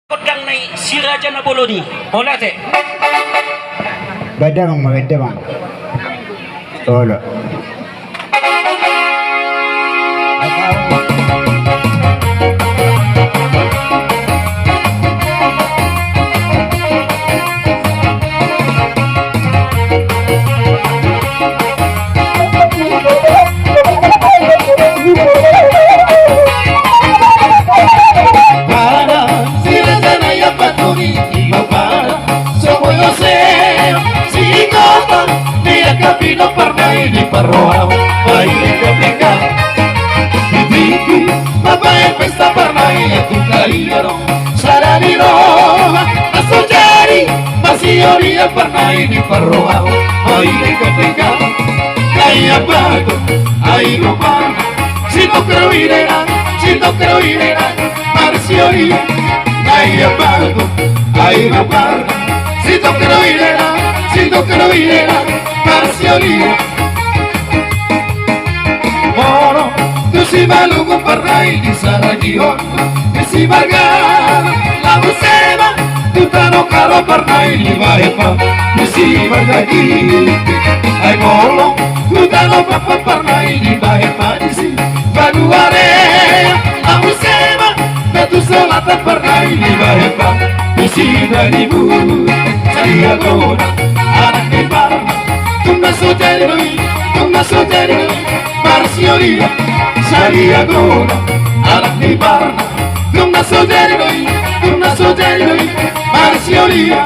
Kodang naik si Raja Naboloni. Mola te. Badang maganda. Wala. Capino parnay di parroa ay ikaw Hindi babae pesta parnay at tukaliro Saraliro Aso jari Masiyoria parnay di parroa ay ikaw Kaya bago ay lupa Sino creo irera Marsioria Kaya bago ay lupa Sino creo irera Marsioria Moro Tu si malugo parrai di Sarajevo E si vargara La musema Tu tano caro parrai di Vaepa E si vargari Ai molo Tu tano papa parrai di Vaepa E si valuare La musema Tu solata parrai di Vaepa E si daribu Saria gona Anak di Parma Tunga soteri Marsioria Saria gona Anak di Parma Tunga soteri Marsioria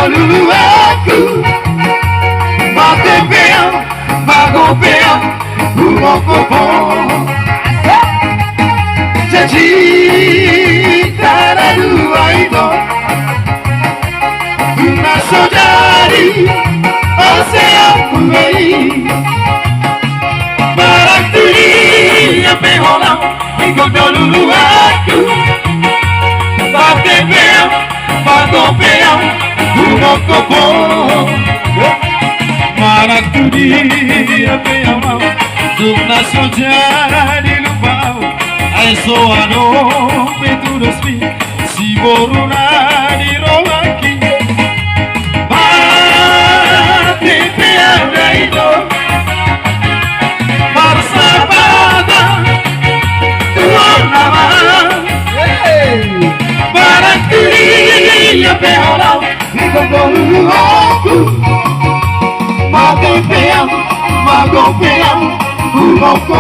Lulu aku Mate peang, mago peang Umoko Janji Tara dua itu Una saudari Ocean pulei Barang tuli Ape holang Ikoto lulu aku Mate peang, mago peang Umoko Maracudi apeamau Duna soja di lupau Aiso ano peturos mi Si boruna di roaki Mate peada ito Marsabada Tuan nama Maracudi apeamau Magopeang, umoko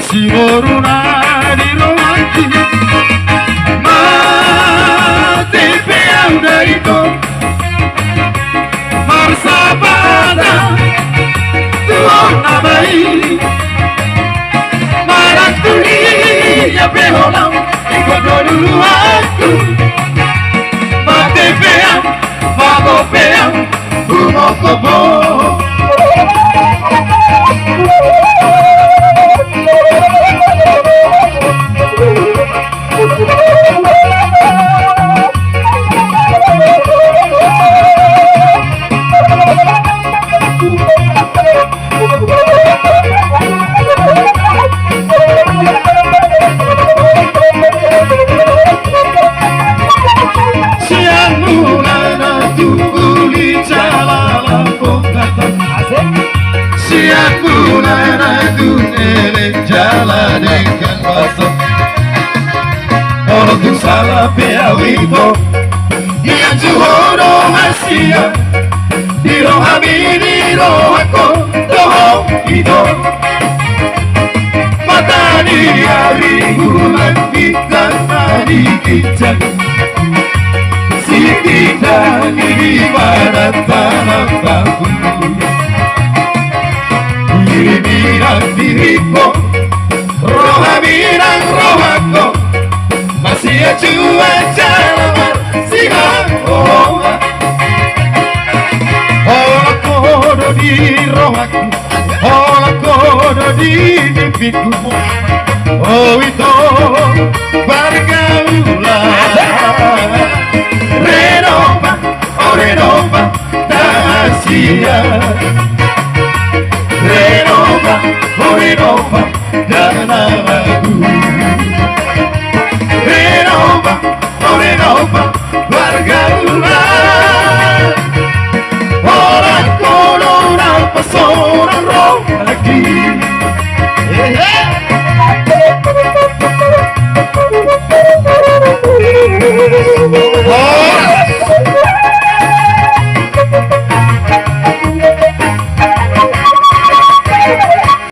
Si boruna di roaki Mate peang dari to Marsa beholang ikut dulu aku mate peang mago peang uno kobo tu sala peawito Iyan juhoro masia Diro hamini rohako Doho ito Matani arigulan kita tadi kijak Si kita ini pada tanah baku Diri bilang diriku Roha bilang rohako Masih cua jalan siang Ola kodo di rohaku Ola kodo di mimpiku Oh itu pergaulan Renova, oh Renova Dahasia Renova, oh Renova Danamaku Renova, oh Renova, pergaulan